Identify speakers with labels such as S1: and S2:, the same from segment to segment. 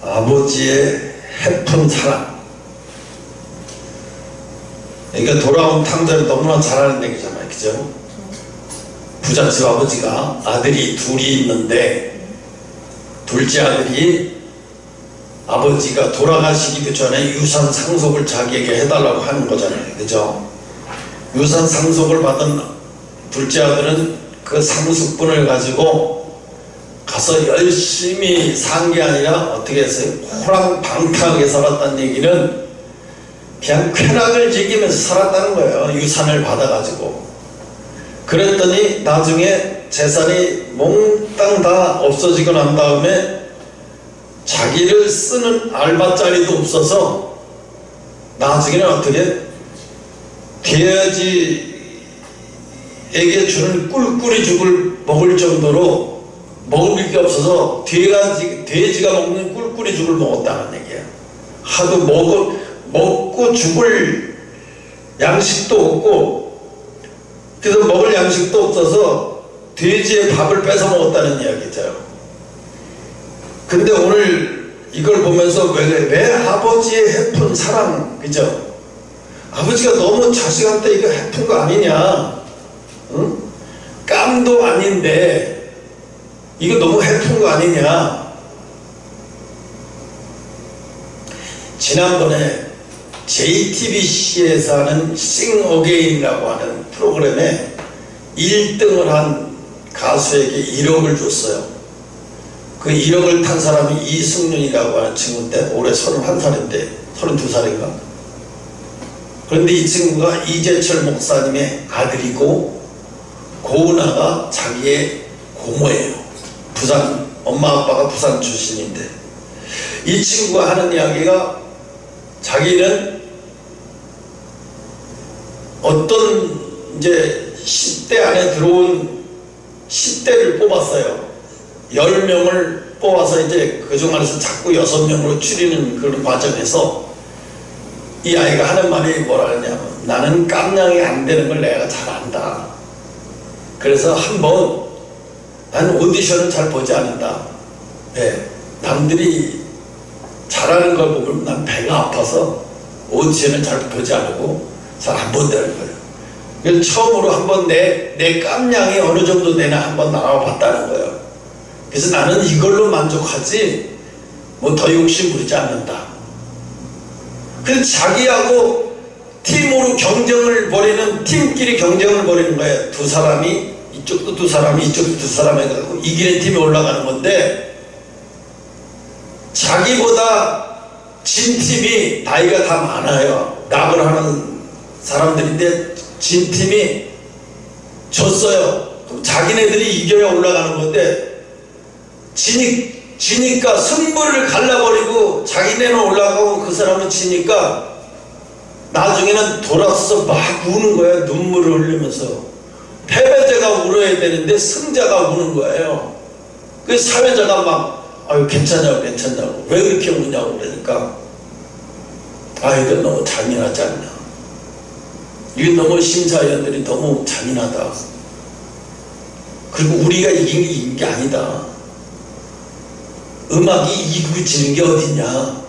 S1: 아버지의 해픈 사랑. 그러니까 돌아온 탕자를 너무나 잘 아는 얘기잖아요. 그죠? 부잣집 아버지가 아들이 둘이 있는데 둘째 아들이 아버지가 돌아가시기 전에 유산 상속을 자기에게 해달라고 하는 거잖아요. 그죠? 유산 상속을 받은 둘째 아들은 그 상속분을 가지고 가서 열심히 산 게 아니라 어떻게 했어요? 호랑방탕하게 살았다는 얘기는 그냥 쾌락을 즐기면서 살았다는 거예요. 유산을 받아가지고. 그랬더니 나중에 재산이 몽땅 다 없어지고 난 다음에 자기를 쓰는 알바자리도 없어서 나중에는 어떻게 돼지에게 주는 꿀꿀이 죽을 먹을 정도로 먹을 게 없어서 돼지가 먹는 꿀꿀이 죽을 먹었다는 얘기야. 하도 먹고 죽을 양식도 없고 그래서 먹을 양식도 없어서 돼지의 밥을 뺏어 먹었다는 이야기죠. 근데 오늘 이걸 보면서 왜 아버지의 해픈 사랑, 그죠? 아버지가 너무 자식한테 이거 해픈 거 아니냐? 응? 깜도 아닌데 이거 너무 해픈 거 아니냐? 지난번에 JTBC에서 하는 싱 어게인이라고 하는 프로그램에 1등을 한 가수에게 1억을 줬어요. 그 1억을 탄 사람이 이승윤이라고 하는 친구인데 올해 31살인데 32살인가? 그런데 이 친구가 이재철 목사님의 아들이고 고은아가 자기의 고모예요. 부산, 엄마 아빠가 부산 출신인데 이 친구가 하는 이야기가 자기는 어떤 이제 10대 안에 들어온 10대를 뽑았어요. 10명을 뽑아서 이제 그중 안에서 자꾸 6명으로 줄이는 그런 과정에서 이 아이가 하는 말이 뭐라 하냐면 나는 깜냥이 안 되는 걸 내가 잘 안다. 그래서 한번 나는 오디션을 잘 보지 않는다. 네, 남들이 잘하는 걸 보면 난 배가 아파서 오디션을 잘 보지 않고 잘 안 본다는 거예요. 그래서 처음으로 한번 내 깜냥이 어느 정도 되나 한번 나와 봤다는 거예요. 그래서 나는 이걸로 만족하지 뭐 더 욕심 부리지 않는다. 그래서 자기하고 팀으로 경쟁을 벌이는, 팀끼리 경쟁을 벌이는 거예요. 두 사람이 이쪽도 두 사람이 이쪽도 두 사람이 해가지고 이기는 팀이 올라가는 건데 자기보다 진 팀이 나이가 다 많아요. 낙을 하는 사람들인데 진 팀이 졌어요. 그럼 자기네들이 이겨야 올라가는 건데 지니까 승부를 갈라버리고 자기네는 올라가고 그 사람은 지니까 나중에는 돌아서서 막 우는 거예요. 눈물을 흘리면서. 패배자가 울어야 되는데 승자가 우는 거예요. 그래서 사회자가 막 아유 괜찮냐고 왜 그렇게 우냐고 그러니까 아 이건 너무 잔인하지 않냐, 이건 너무 심사위원들이 너무 잔인하다, 그리고 우리가 이긴 게 아니다, 음악이 이기고 지는 게 어딨냐,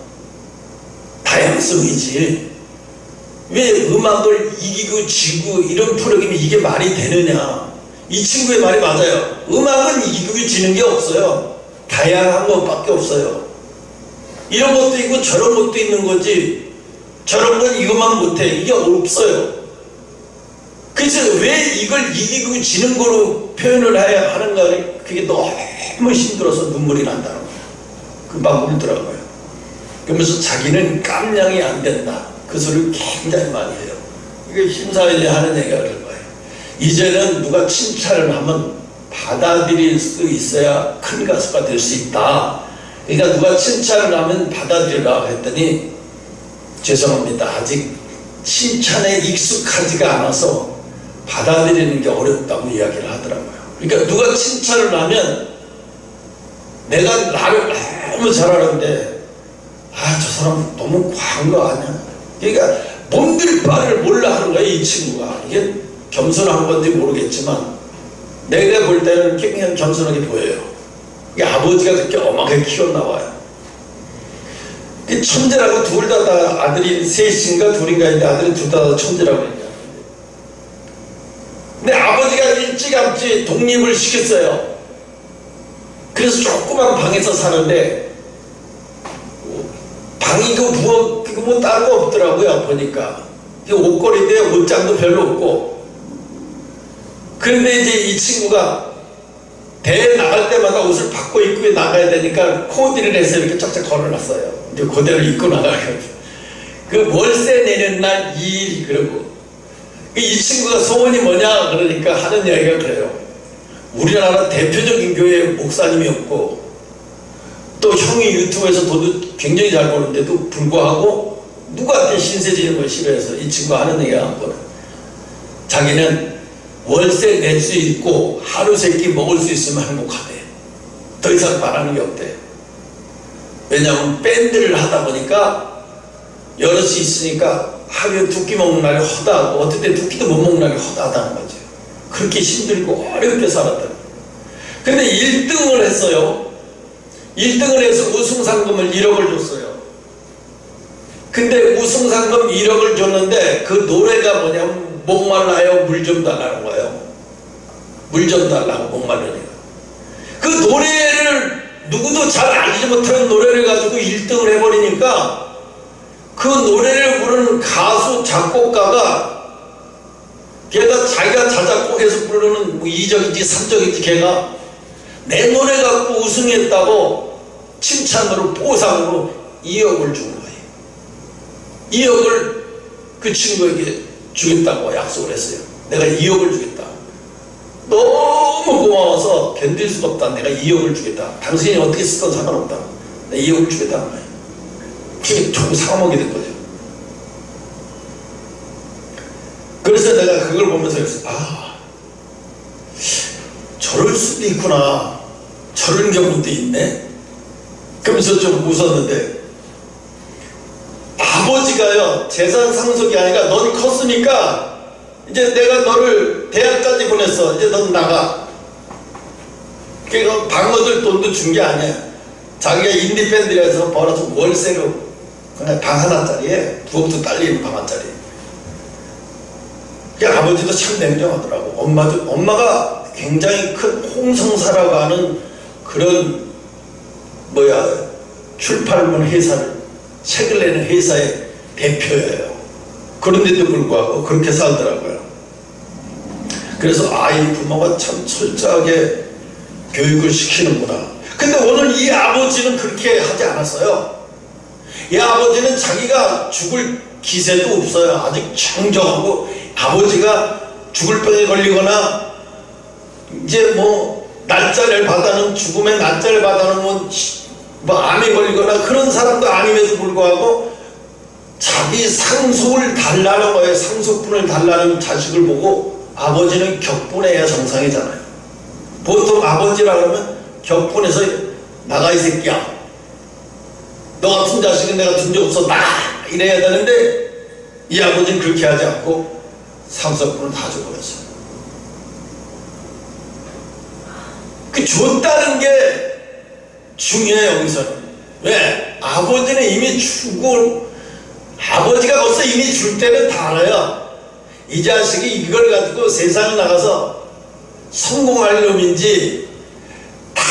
S1: 다양성이지 왜 음악을 이기고 지고 이런 프로그램이 이게 말이 되느냐. 이 친구의 말이 맞아요. 음악은 이기고 지는 게 없어요. 다양한 것밖에 없어요. 이런 것도 있고 저런 것도 있는 거지 저런 건 이것만 못해 이게 없어요. 그래서 왜 이걸 이기고 지는 거로 표현을 해야 하는가, 그게 너무 힘들어서 눈물이 난다는 거예요. 금방 울더라고요. 그러면서 자기는 깜냥이 안 된다, 그 소리를 굉장히 많이 해요. 이게 심사위원이 하는 얘기가 그런 거예요. 이제는 누가 칭찬을 하면 받아들일 수 있어야 큰 가수가 될 수 있다. 그러니까 누가 칭찬을 하면 받아들이라 했더니 죄송합니다, 아직 칭찬에 익숙하지가 않아서 받아들이는 게 어렵다고 이야기를 하더라고요. 그러니까 누가 칭찬을 하면 내가 나를 너무 잘하는데 아 저 사람 너무 과한 거 아니야, 그러니까 몸들 바를 몰라 하는 거야. 이 친구가 이게 겸손한 건지 모르겠지만 내가 볼 때는 굉장히 겸손하게 보여요. 이게 아버지가 그렇게 엄하게 키웠나 봐요. 그 천재라고 둘 다 아들이 셋인가 둘인가 있는데 아들이 둘 다 천재라고 했냐. 근데 아버지가 일찌감치 독립을 시켰어요. 그래서 조그만 방에서 사는데 방이 뭐 다른 거 없더라고요. 보니까 옷걸이인데 옷장도 별로 없고. 그런데 이제 이 친구가 대회 나갈 때마다 옷을 바꿔 입고 나가야 되니까 코디를 해서 이렇게 쫙쫙 걸어놨어요. 이제 그대로 입고 나가요. 그 월세 내는 날 2일 그러고. 이 친구가 소원이 뭐냐 그러니까 하는 이야기가 그래요. 우리나라 대표적인 교회 목사님이었고 또 형이 유튜브에서 돈도 굉장히 잘 버는데도 불구하고 누구한테 신세 지는 걸 싫어해서 이 친구가 하는 얘기가 한 거예요. 자기는 월세 낼 수 있고 하루 세 끼 먹을 수 있으면 행복하대. 더 이상 바라는 게 없대. 왜냐하면 밴드를 하다 보니까 여럿이 있으니까 하루에 두 끼 먹는 날이 허다하고 어떨 때 두 끼도 못 먹는 날이 허다하다는 거죠. 그렇게 힘들고 어렵게 살았다. 근데 1등을 했어요. 1등을 해서 우승상금을 1억을 줬어요. 근데 우승상금 1억을 줬는데 그 노래가 뭐냐면 목말라요 물 좀 달라는 거예요. 물 좀 달라고 목말라니까. 그 노래를 누구도 잘 알지 못하는 노래를 가지고 1등을 해버리니까 그 노래를 부르는 가수 작곡가가 걔가 자기가 자작곡해서 부르는 뭐 2적인지 3적인지 걔가 내 노래 갖고 우승했다고 칭찬으로 보상으로 2억을 준 거예요. 2억을 그 친구에게 주겠다고 약속을 했어요. 내가 2억을 주겠다. 너무 고마워서 견딜 수가 없다. 내가 2억을 주겠다. 당신이 어떻게 쓰든 상관없다. 내가 2억을 주겠다는 거예요. 그게 조금 상하게 된 거죠. 그래서 내가 그걸 보면서 그랬어요. 아, 저럴 수도 있구나. 저런 경우도 있네. 그러면서 좀 웃었는데 아버지가요 재산 상속이 아니라 너는 컸으니까 이제 내가 너를 대학까지 보냈어. 이제 넌 나가. 그러니까 방 얻을 돈도 준 게 아니야. 자기가 인디밴드에서 벌어서 월세로 그냥 방 하나짜리에 부엌도 딸리는 방 하나짜리. 아버지도 참 냉정하더라고. 엄마가 굉장히 큰 홍성사라고 하는 그런 출판문 회사를 책을 내는 회사의 대표예요. 그런데도 불구하고 그렇게 살더라고요. 그래서 이 부모가 참 철저하게 교육을 시키는구나. 근데 오늘 이 아버지는 그렇게 하지 않았어요. 이 아버지는 자기가 죽을 기세도 없어요. 아직 청정하고 아버지가 죽을 병에 걸리거나 이제 날짜를 받아놓은 죽음의 날짜를 받아놓으면 암에 걸리거나 그런 사람도 아님에도 불구하고 자기 상속을 달라는 거예요. 상속분을 달라는 자식을 보고 아버지는 격분해야 정상이잖아요. 보통 아버지라 그러면 격분해서 나가 이 새끼야. 너 같은 자식은 내가 둔 적 없어. 나가! 이래야 되는데 이 아버지는 그렇게 하지 않고 상속분을 다 줘버렸어요. 그 줬다는 게 중요해요. 여기서는. 왜? 아버지는 이미 주고 아버지가 벌써 이미 줄 때는 다 알아요. 이 자식이 이걸 가지고 세상에 나가서 성공할 놈인지 다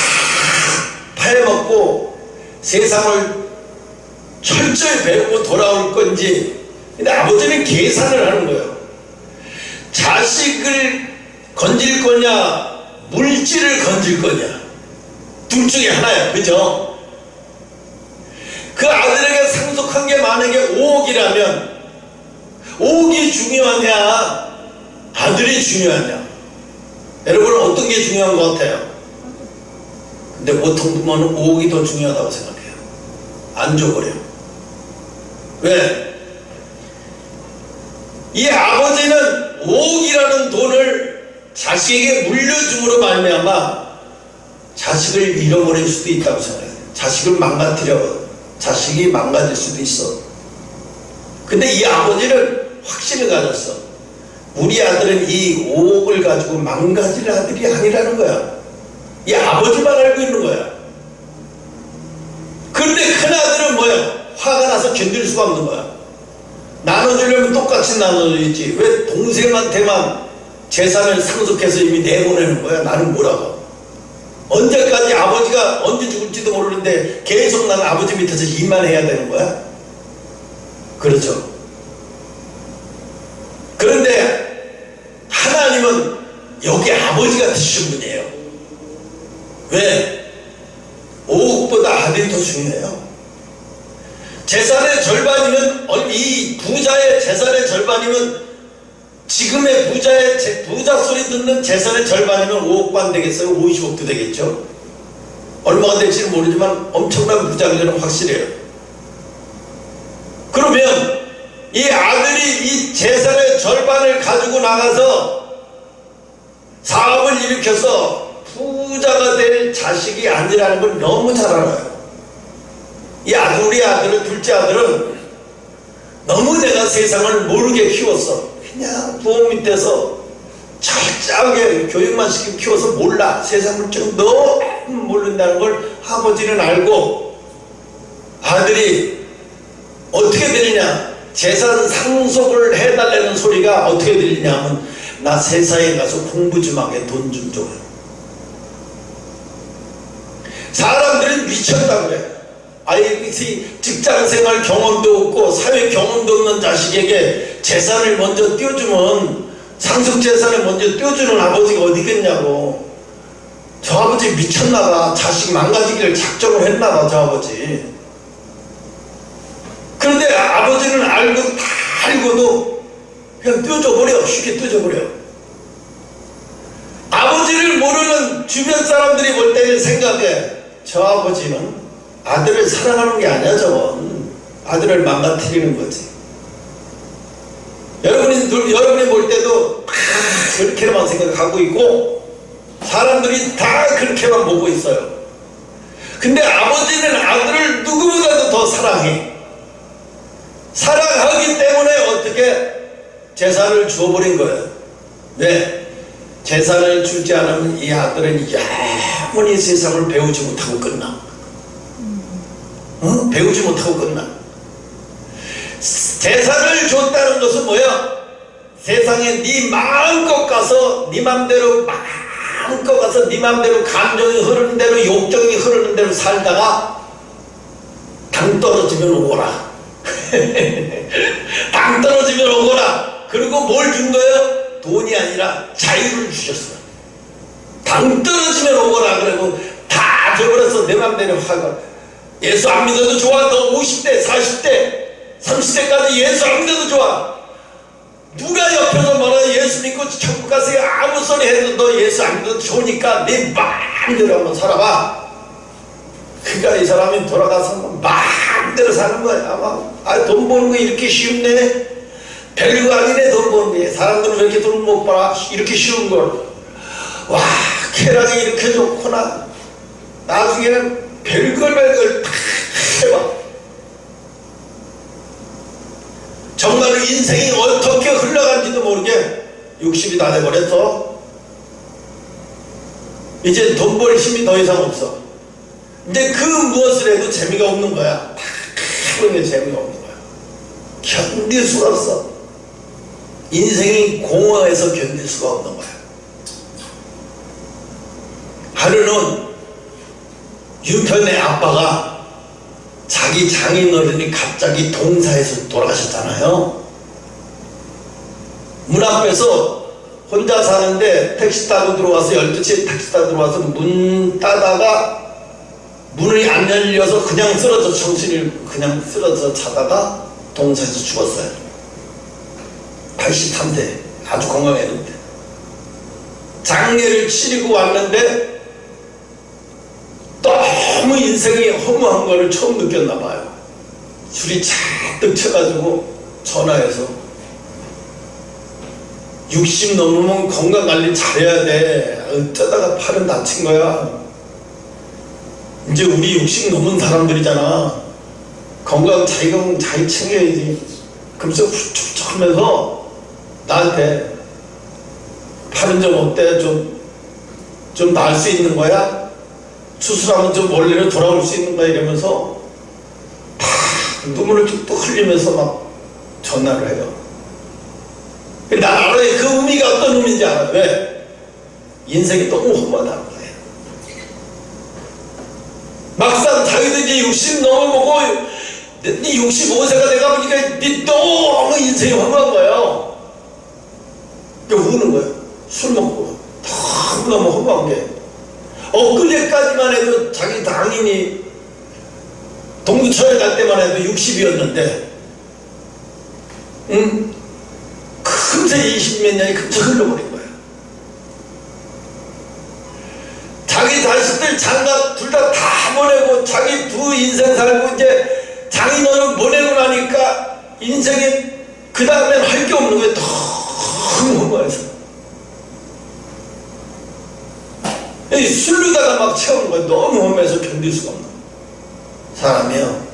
S1: 파해먹고 세상을 철저히 배우고 돌아올 건지. 근데 아버지는 계산을 하는 거예요. 자식을 건질 거냐 물질을 건질 거냐 둘 중에 하나야. 그죠? 그 아들에게 상속한 게 만약에 5억이라면 5억이 중요하냐 아들이 중요하냐. 여러분은 어떤 게 중요한 것 같아요? 근데 보통 부모는 5억이 더 중요하다고 생각해요. 안 줘버려요. 왜? 이 아버지는 5억이라는 돈을 자식에게 물려줌으로 말미암아 자식을 잃어버릴 수도 있다고 생각해요. 자식을 자식이 망가질 수도 있어. 근데 이 아버지는 확신을 가졌어. 우리 아들은 이 5억을 가지고 망가질 아들이 아니라는 거야. 이 아버지만 알고 있는 거야. 그런데 큰 아들은 뭐야? 화가 나서 견딜 수가 없는 거야. 나눠주려면 똑같이 나눠줘야지. 왜 동생한테만 재산을 상속해서 이미 내보내는 거야? 나는 뭐라고? 언제까지 아버지가 언제 죽을지도 모르는데 계속 나는 아버지 밑에서 일만 해야 되는 거야? 그렇죠. 그런데 하나님은 여기 아버지 같으신 분이에요. 왜? 5억보다 아들이 더 중요해요. 재산의 절반이면, 이 부자의 재산의 절반이면, 지금의 부자 소리 듣는 재산의 절반이면 5억만 되겠어요? 50억도 되겠죠? 얼마가 될지는 모르지만 엄청난 부자들은 확실해요. 그러면 이 아들이 이 재산의 절반을 가지고 나가서 사업을 일으켜서 부자가 될 자식이 아니라는 걸 너무 잘 알아요. 우리 아들은, 둘째 아들은 너무 내가 세상을 모르게 키웠어. 그냥 부모 밑에서 철저하게 교육만 시키고 키워서 몰라. 세상을 좀 너무 모른다는 걸 아버지는 알고, 아들이 어떻게 들리냐, 재산 상속을 해달라는 소리가 어떻게 들리냐면, 나 세상에 가서 공부 좀 하게 돈 좀 줘요. 사람들은 미쳤다고 그래. 직장생활 경험도 없고 사회 경험도 없는 자식에게 재산을 먼저 띄워주면, 상속재산을 먼저 띄워주는 아버지가 어디 있겠냐고. 저 아버지 미쳤나봐. 자식 망가지기를 작정을 했나봐, 저 아버지. 그런데 아버지는 다 알고도 그냥 띄워줘버려. 쉽게 띄워줘버려. 아버지를 모르는 주변 사람들이 볼 때는 생각해, 저 아버지는 아들을 사랑하는 게 아니야. 저건 아들을 망가뜨리는 거지. 여러분이 볼 때도 그렇게만 생각하고 있고, 사람들이 다 그렇게만 보고 있어요. 근데 아버지는 아들을 누구보다도 더 사랑해. 사랑하기 때문에 어떻게 재산을 주어버린 거예요. 왜? 재산을 주지 않으면 이 아들은 영원히 세상을 배우지 못하고 끝나. 배우지 못하고 끝나. 재산을 줬다는 것은 뭐야? 세상에 네 마음껏 가서 네 맘대로 네 맘대로 감정이 흐르는 대로, 욕정이 흐르는 대로 살다가 당 떨어지면 오거라. 당 떨어지면 오거라. 그리고 뭘 준 거예요? 돈이 아니라 자유를 주셨어. 당 떨어지면 오거라. 그리고 다 줘버렸어. 내 맘대로 하고. 예수 안 믿어도 좋아. 너 50대, 40대, 30대까지 예수 안 믿어도 좋아. 누가 옆에서 뭐라 예수 믿고 천국 가세요 아무 소리 해도 너 예수 안 믿어도 좋으니까 내 마음대로 한번 살아봐. 그러니까 이 사람이 돌아가서 마음대로 사는 거야. 돈 버는 거 이렇게 쉽네. 별거 아니네. 돈 버는 게. 사람들은 왜 이렇게 돈 못 벌어? 이렇게 쉬운 걸. 와, 쾌락이 이렇게 좋구나. 나중에는 별걸 다 해봐. 정말 인생이 어떻게 흘러간지도 모르게 60이 다 돼버렸어. 이제 돈 벌 힘이 더 이상 없어. 이제 그 무엇을 해도 재미가 없는 거야. 다 그런 게 재미가 없는 거야. 견딜 수가 없어. 인생이 공허해서 견딜 수가 없는 거야. 하루는 유편의 아빠가 자기 장인어른이 갑자기 동사에서 돌아가셨잖아요. 문 앞에서 혼자 사는데 택시 타고 들어와서 12시에 택시 타고 들어와서 문 따다가 문이 안 열려서 그냥 쓰러져, 정신이 그냥 쓰러져 자다가 동사에서 죽었어요. 83세 아주 건강했는데 장례를 치르고 왔는데 너무 인생이 허무한 거를 처음 느꼈나 봐요. 술이 잔뜩 쳐가지고 전화해서 60 넘으면 건강관리 잘해야 돼. 어쩌다가 팔은 다친 거야. 이제 우리 60 넘은 사람들이잖아. 건강 자기 챙겨야지. 그러면서 훌쩍 하면서 나한테 팔은 좀 어때? 좀 나을 수 있는 거야? 수술하면 좀 원래로 돌아올 수 있는 거야? 이러면서 다 눈물을 뚝뚝 흘리면서 막 전화를 해요. 난 알아요. 그 의미가 어떤 의미인지 알아요. 왜? 인생이 너무 험하다는 거예요. 막상 자기도 이제 60 넘어보고 65세가 돼가 보니까 너무 인생이 험한 거예요. 우는 거예요. 술 먹고 너무너무 험한 게, 엊그제까지만 해도 자기 당인이 동두천에 갈 때만 해도 60이었는데 금세 20몇 년이 금세 흘러버린 거예요. 자기 자식들 장가 둘 다 보내고 자기 두 인생 살고 이제 장인어른 보내고 나니까 인생에 그 다음엔 할 게 없는 거예요. 너무 험해서 술르다가 막 채우는 거예요. 너무 험해서 견딜 수가 없는 거예요. 사람이요,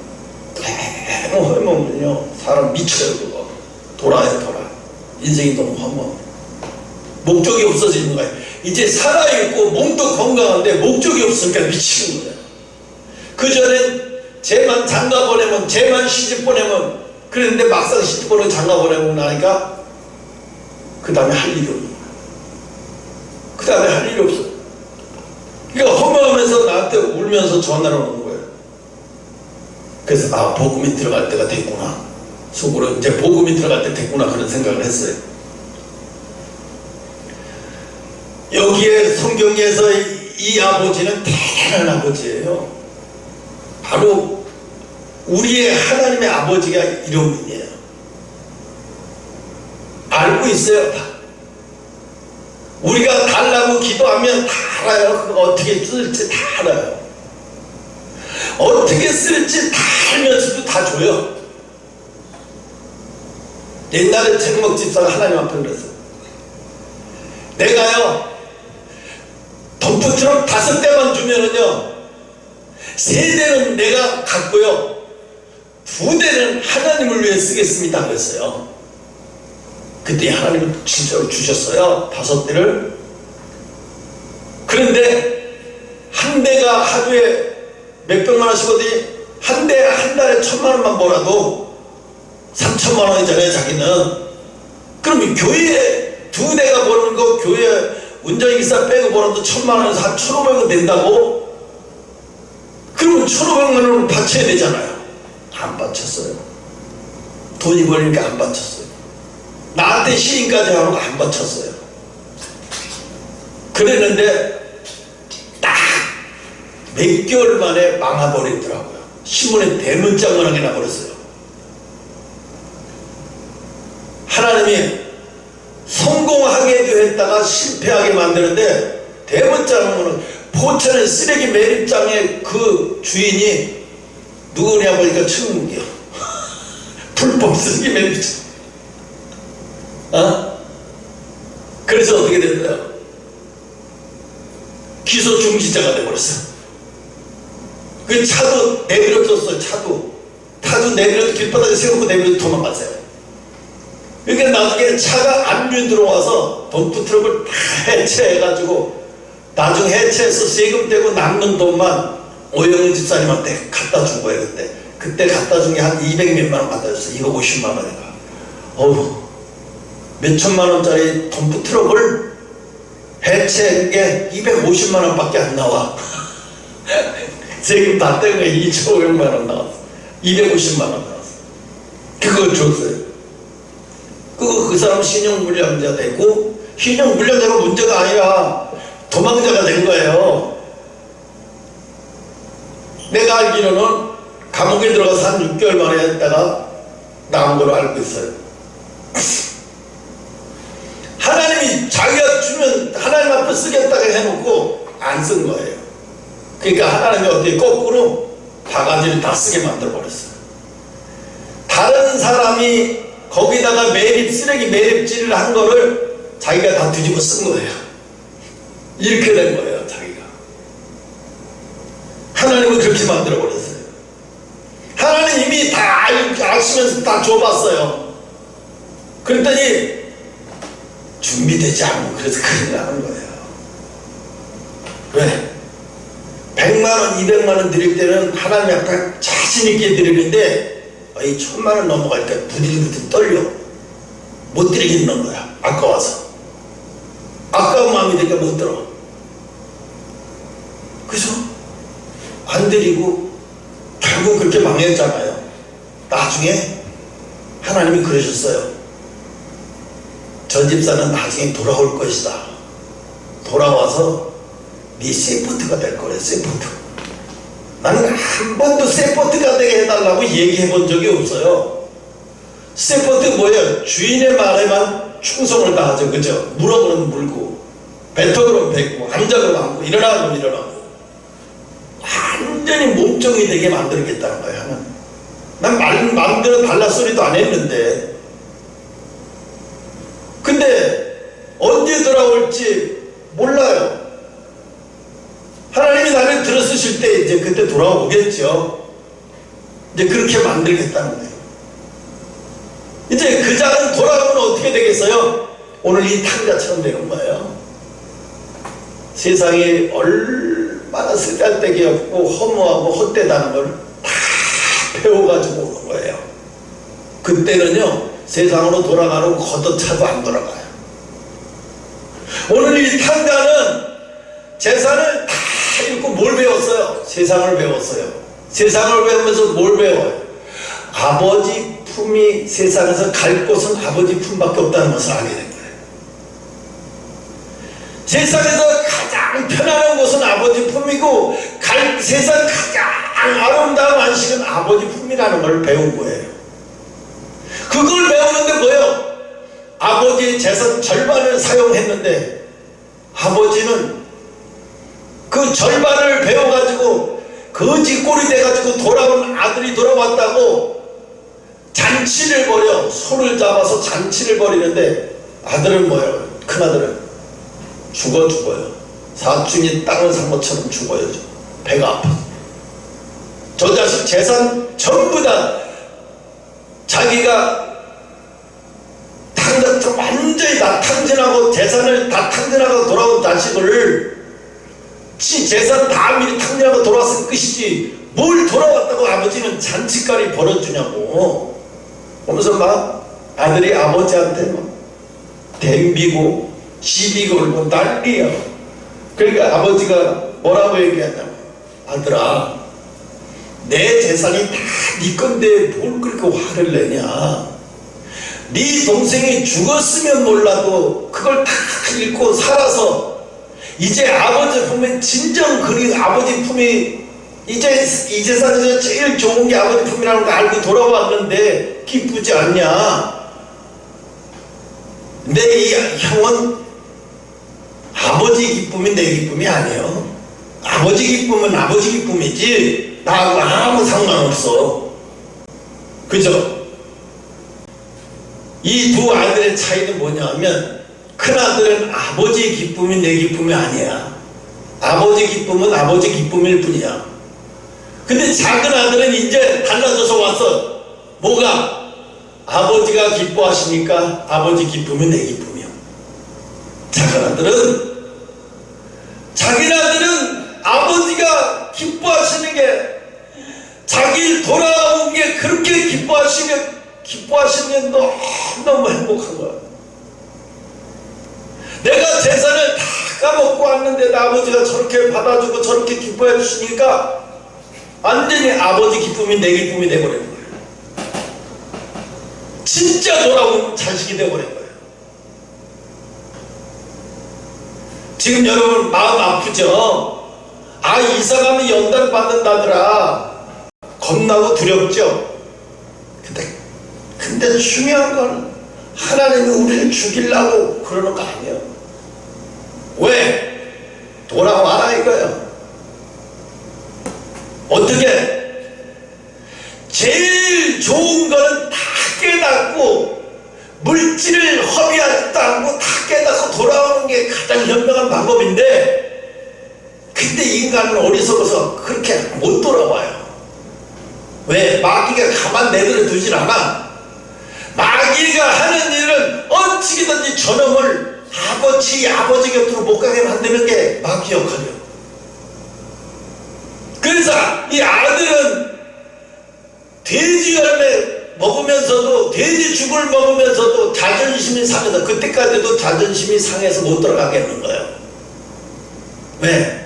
S1: 너무 험하면요 사람 미쳐요. 그거 돌아요. 인생이 너무 험해. 목적이 없어지는 거예요. 이제 살아있고 몸도 건강한데 목적이 없으니까 미치는 거예요. 그전엔 쟤만 장가 보내면, 쟤만 시집 보내면 그랬는데 막상 시집 보내고 장가 보내고 나니까 그 다음에 할 일이 없는 거예요. 그 다음에 할 일이 없어. 그러니까 허무하면서 나한테 울면서 전화를 오는 거예요. 그래서 복음이 들어갈 때가 됐구나. 속으로 이제 복음이 들어갈 때 됐구나 그런 생각을 했어요. 여기에 성경에서 이 아버지는 대단한 아버지예요. 바로 우리의 하나님의 아버지가 이런 분이에요. 알고 있어요. 다. 우리가 달라고 기도하면 다 알아요. 그거 어떻게 쓸지 다 알아요. 어떻게 쓸지 다 알면서도 다 줘요. 옛날에 책먹 집사가 하나님 앞에 그랬어요. 내가요 덤프트럭 5대만 주면은요 3대는 내가 갖고요 2대는 하나님을 위해 쓰겠습니다 그랬어요. 그때 하나님은 진짜로 주셨어요. 5대를. 그런데 한 대가 하루에 몇백만 원씩 어디 한 달에 1,000만 원만 벌어도 3,000만 원이잖아요 자기는. 그러면 교회에 2대가 버는 거 교회 운전기사 빼고 벌어도 1,000만 원에서 한 1,500원 된다고? 그러면 1,500만 원을 바쳐야 되잖아요. 안 바쳤어요. 돈이 벌리니까 안 바쳤어요. 나한테 시인까지 하고 안 바쳤어요. 그랬는데 딱 몇 개월 만에 망해버리더라고요. 신문에 대문짝만하게 나버렸어요. 하나님이 성공하게도 했다가 실패하게 만드는데 대문짝은 포천의 쓰레기 매립장의 그 주인이 누구냐 보니까 천국이요. 불법 쓰레기 매립장. 그래서 어떻게 됐어요? 기소 중지자가 돼버렸어. 그 차도 내버려뒀어요. 차도 내버려 길바닥에 세우고 내버려 도망갔어요. 그러니까 나중에 차가 안류 들어와서 덤프트럭을 다 해체해가지고 나중에 해체해서 세금 떼고 남는 돈만 오영훈 집사님한테 갖다 준 거예요. 그때 갖다 준 게 한 200몇만 원 갖다 줬어요. 250만 원인가. 몇천만 원짜리 덤프트럭을 해체한 게 250만 원밖에 안 나와. 세금 다 떼고 2,500만 원 나왔어. 250만 원 나왔어. 그걸 줬어요. 그 사람 신용불량자 되고, 신용불량자가 문제가 아니라 도망자가 된 거예요. 내가 알기로는 감옥에 들어가서 한 6개월 만에 했다가 나온 걸로 알고 있어요. 하나님이 자기가 주면 하나님 앞에 쓰겠다고 해놓고 안 쓴 거예요. 그러니까 하나님이 어떻게 거꾸로 바가지를 다 쓰게 만들어버렸어요. 다른 사람이 거기다가 쓰레기 매립질을 한 거를 자기가 다 뒤집어 쓴 거예요. 이렇게 된 거예요, 자기가. 하나님은 그렇게 만들어버렸어요. 하나님 이미 다 아시면서 다 줘봤어요. 그랬더니 준비되지 않고 그래서 큰일 나는 거예요. 왜? 100만 원, 200만 원 드릴 때는 하나님 앞에 자신있게 드리는데 이 1000만 원 넘어가니까 부들부들 떨려. 못 드리겠는 거야. 아까워서. 아까운 마음이 되니까 못 들어. 그래서 안 드리고 결국 그렇게 망했잖아요. 나중에 하나님이 그러셨어요. 저 집사는 나중에 돌아올 것이다. 돌아와서 네 세포트가 될 거래. 세포트. 나는 한 번도 세포트가 되게 해달라고 얘기해 본 적이 없어요. 세포트 뭐예요? 주인의 말에만 충성을 다하죠. 그죠? 물어 그러면 물고, 뱉어 그러면 뱉고, 앉아 그러면 앉고, 일어나 그러면 일어나고. 완전히 몸종이 되게 만들겠다는 거예요. 하나님. 난 마음대로 달라 소리도 안 했는데. 근데 언제 돌아올지 몰라요. 하나님이 나를 들어쓰실 때 이제 그때 돌아오겠죠. 이제 그렇게 만들겠다는 거예요. 이제 그 자는 돌아오면 어떻게 되겠어요? 오늘 이 탕자처럼 되는 거예요. 세상이 얼마나 쓰잘데기 없고 허무하고 헛되다는 걸 다 배워가지고 오는 거예요. 그때는요, 세상으로 돌아가려고 걷어차도 안 돌아가요. 오늘 이 탕자는 재산을 다 읽고 뭘 배웠어요? 세상을 배웠어요. 세상을 배우면서 뭘 배워요? 아버지 품이 세상에서 갈 곳은 아버지 품밖에 없다는 것을 알게 된 거예요. 세상에서 가장 편안한 곳은 아버지 품이고 세상 가장 아름다운 안식은 아버지 품이라는 걸 배운 거예요. 그걸 배우는데 뭐예요? 아버지의 재산 절반을 사용했는데 아버지는 그 절반을 배워가지고 거지 꼴이 돼가지고 돌아온 아들이 돌아왔다고 잔치를 벌여. 소를 잡아서 잔치를 벌이는데 아들은 뭐예요? 큰아들은 죽어요. 사촌이 땅을 산 것처럼 죽어요. 배가 아파. 저 자식 재산 전부 다 자기가 완전히 다 탕진하고 재산을 다 탕진하고 돌아온 자식을 지 재산 다 미리 탕진하고 돌아왔으면 끝이지 뭘 돌아왔다고 아버지는 잔치거리 벌어주냐고. 그러면서 막 아들이 아버지한테 막 댐비고 시비 걸고 난리야. 그러니까 아버지가 뭐라고 얘기하냐면, 아들아, 내 재산이 다 네 건데 뭘 그렇게 화를 내냐. 네 동생이 죽었으면 몰라도 그걸 다 잃고 살아서 이제 아버지 품에 진정 그리 아버지 품이 이제 이 세상에서 제일 좋은 게 아버지 품이라는 걸 알고 돌아왔는데 기쁘지 않냐. 근데 이 형은 아버지 기쁨이 내 기쁨이 아니에요. 아버지 기쁨은 아버지 기쁨이지 나하고 아무 상관없어. 그죠? 이 두 아들의 차이는 뭐냐면, 큰아들은 아버지의 기쁨이 내 기쁨이 아니야. 아버지 기쁨은 아버지 기쁨일 뿐이야. 근데 작은 아들은 이제 달라져서 와서 뭐가? 아버지가 기뻐하시니까 아버지 기쁨이 내 기쁨이야. 작은 아들은 아버지가 기뻐하시는 게, 자기 돌아온 게 그렇게 기뻐하시는 게 너무 행복한 거야. 내가 재산을 다 까먹고 왔는데 아버지가 저렇게 받아주고 저렇게 기뻐해 주시니까 완전히 아버지 기쁨이 내 기쁨이 돼버리는 거예요. 진짜 돌아온 자식이 돼버린 거예요. 지금 여러분 마음 아프죠? 아, 이사가면 연단 받는다더라. 겁나고 두렵죠? 근데 중요한 건 하나님이 우리를 죽이려고 그러는 거 아니에요. 왜? 돌아와라 이거예요. 어떻게? 제일 좋은 거는 다 깨닫고 물질을 허비하지도 않고 다 깨닫고 돌아오는 게 가장 현명한 방법인데, 근데 인간은 어리석어서 그렇게 못 돌아와요. 왜? 마귀가 가만 내버려 두질 않아. 마귀가 하는 일은 어찌든지 저놈을 아버지 곁으로 못 가게 만드는 게 마귀 역할이에요. 그래서 이 아들은 돼지 열매 죽을 먹으면서도 자존심이 상해서 그때까지도 자존심이 상해서 못 돌아가겠는 거예요. 왜?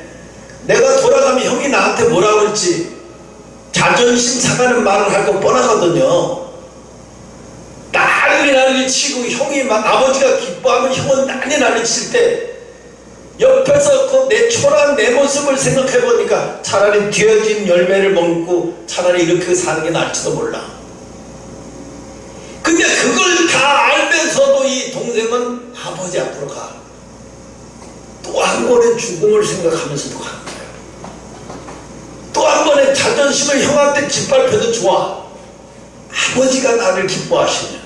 S1: 내가 돌아가면 형이 나한테 뭐라 그럴지 자존심 상하는 말을 할 거 뻔하거든요. 난리 치고 형이 막 아버지가 기뻐하면 형은 난리 칠 때 옆에서 그 내 초라한 내 모습을 생각해 보니까 차라리 뒤어진 열매를 먹고 차라리 이렇게 사는 게 나을지도 몰라. 근데 그걸 다 알면서도 이 동생은 아버지 앞으로 가. 또 한 번의 죽음을 생각하면서도 가는 거예요. 또 한 번의 자존심을 형한테 짓밟혀도 좋아. 아버지가 나를 기뻐하시냐.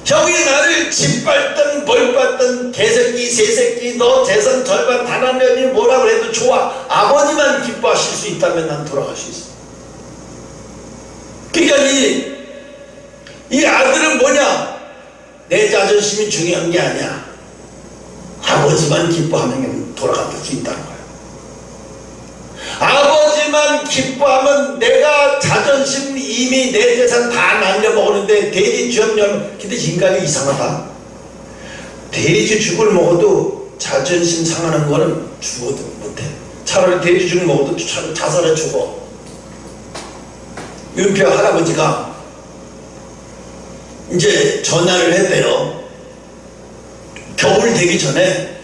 S1: 형이 나를 짓밟든 뭘 받든 개새끼 새새끼 너 재산 절반 단 한 년이 뭐라 그래도 좋아. 아버지만 기뻐하실 수 있다면 난 돌아갈 수 있어. 그러니까 이 아들은 뭐냐? 내 자존심이 중요한 게 아니야. 아버지만 기뻐하면 돌아갈 수 있다는 거야. 아버지만 기뻐하면 내가 자존심 이미 내 재산 다 날려먹었는데 돼지 쥐염염. 근데 인간이 이상하다. 돼지 죽을 먹어도 자존심 상하는 거는 죽어도 못해. 차라리 돼지 죽을 먹어도 자살해 죽어. 윤표 할아버지가 이제 전화를 했대요. 겨울 되기 전에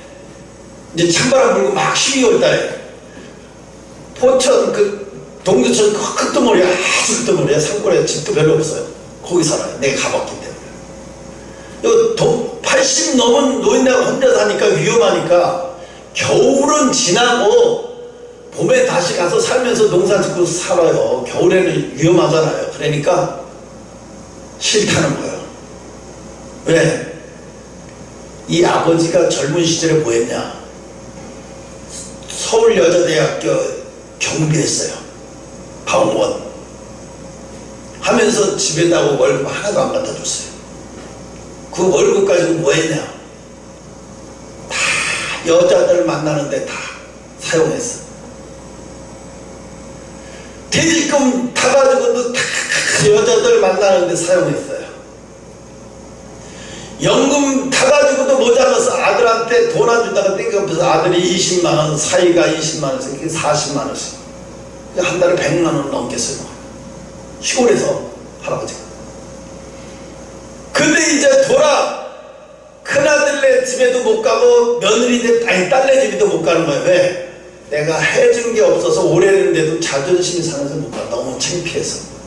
S1: 이제 찬바람 불고 막 12월 달에 포천 동두천 큰 덩어리야. 아주 큰 덩어리야. 산골에 집도 별로 없어요. 거기 살아요. 내가 가봤기 때문에. 80 넘은 노인네가 혼자 사니까 위험하니까 겨울은 지나고 봄에 다시 가서 살면서 농사 짓고 살아요. 겨울에는 위험하잖아요. 그러니까 싫다는 거예요. 왜? 이 아버지가 젊은 시절에 뭐 했냐? 서울여자대학교 경비했어요. 방원 하면서 집에다가 월급 하나도 안 갖다 줬어요. 그 월급 가지고 뭐 했냐? 다 여자들 만나는데 다 사용했어. 퇴직금 타가지고도 다 여자들 만나는데 사용했어요. 연금 타가지고도 모자라서 아들한테 돈 안 준다고 땡겨서 아들이 20만원, 사이가 20만원씩 40만원씩 한 달에 100만원 넘겠어요. 시골에서 할아버지가. 근데 이제 큰아들네 집에도 못 가고 딸네 집에도 못 가는 거예요. 왜? 내가 해준 게 없어서 오래는데도 자존심이 상해서 못 가. 너무 창피해서.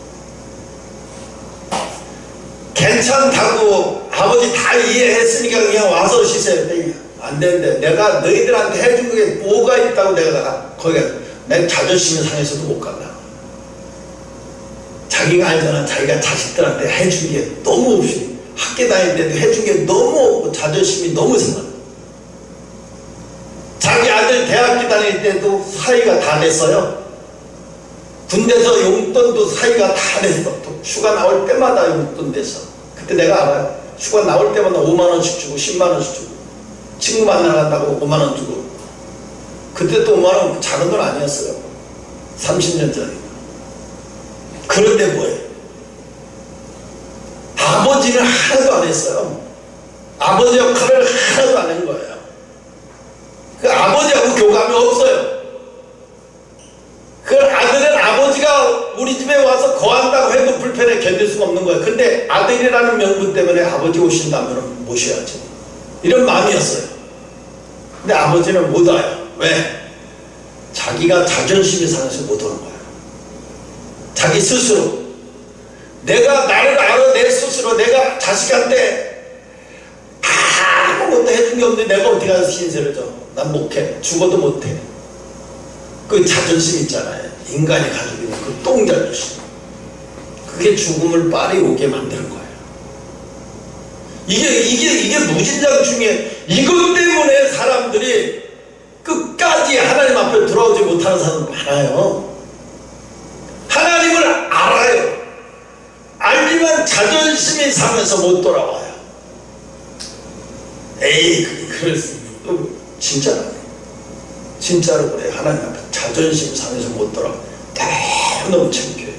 S1: 괜찮다고 아버지 다 이해했으니까 그냥 와서 쉬세요. 안 되는데 내가 너희들한테 해준 게 뭐가 있다고 내가 거기가 내 자존심이 상해서도 못 간다. 자기가 알잖아. 자기가 자식들한테 해준 게 너무 없이 학교 다닐 때도 해준 게 너무 없고 자존심이 너무 상해. 자기 아들 대학교 다닐 때도 사이가 다 됐어요. 군대에서 용돈도 사이가 다 됐어. 휴가 나올 때마다 용돈 됐어. 그때 내가 알아요. 휴가 나올 때마다 5만원씩 주고 10만원씩 주고 친구 만나러 간다고 5만원 주고. 그때 또 5만원 작은 돈 아니었어요. 30년 전에. 그런데 뭐예요? 아버지는 하나도 안 했어요. 아버지 역할을 하나도 안 한 거예요. 그 아버지하고 교감이 없어요. 그 아들은 아버지가 우리 집에 와서 거한다고 해도 불편해 견딜 수가 없는 거예요. 근데 아들이라는 명분 때문에 아버지 오신다면 모셔야지. 이런 마음이었어요. 근데 아버지는 못 와요. 왜? 자기가 자존심이 상해서 못 오는 거예요. 자기 스스로. 내가 나를 알아. 내 스스로 내가 자식한테 아무것도 해준 게 없는데 내가 어떻게 가서 신세를 져. 난 못해. 죽어도 못해. 그 자존심 있잖아요. 인간이 가지고 있는 그 똥자존심. 그게 죽음을 빨리 오게 만드는 거예요. 이게 무진장 중에 이것 때문에 사람들이 끝까지 하나님 앞에 돌아오지 못하는 사람 많아요. 하나님을 알아요. 알지만 자존심이 상해서 못 돌아와요. 에이, 진짜로 그래. 하나님 앞에 자존심 상해서 못 돌아와. 너무 창피해.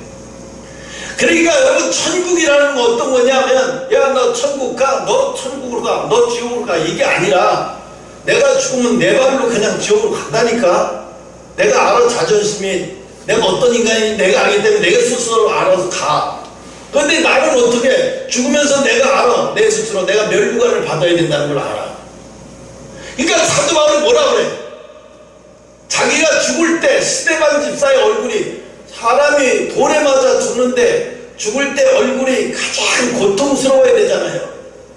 S1: 그러니까 여러분, 천국이라는 건 어떤 거냐면, 야, 너 천국 가, 너 천국으로 가, 너 지옥으로 가, 이게 아니라 내가 죽으면 내 발로 그냥 지옥으로 간다니까. 내가 알아. 자존심이, 내가 어떤 인간인지 내가 알기 때문에 내가 스스로 알아서 가. 그런데 나는 어떻게 죽으면서 내가 알아. 내 스스로 내가 멸류관을 받아야 된다는 걸 알아. 그러니까 사도 바울은 뭐라 그래? 자기가 죽을 때 스데반 집사의 얼굴이, 사람이 돌에 맞아 죽는데 죽을 때 얼굴이 가장 고통스러워야 되잖아요.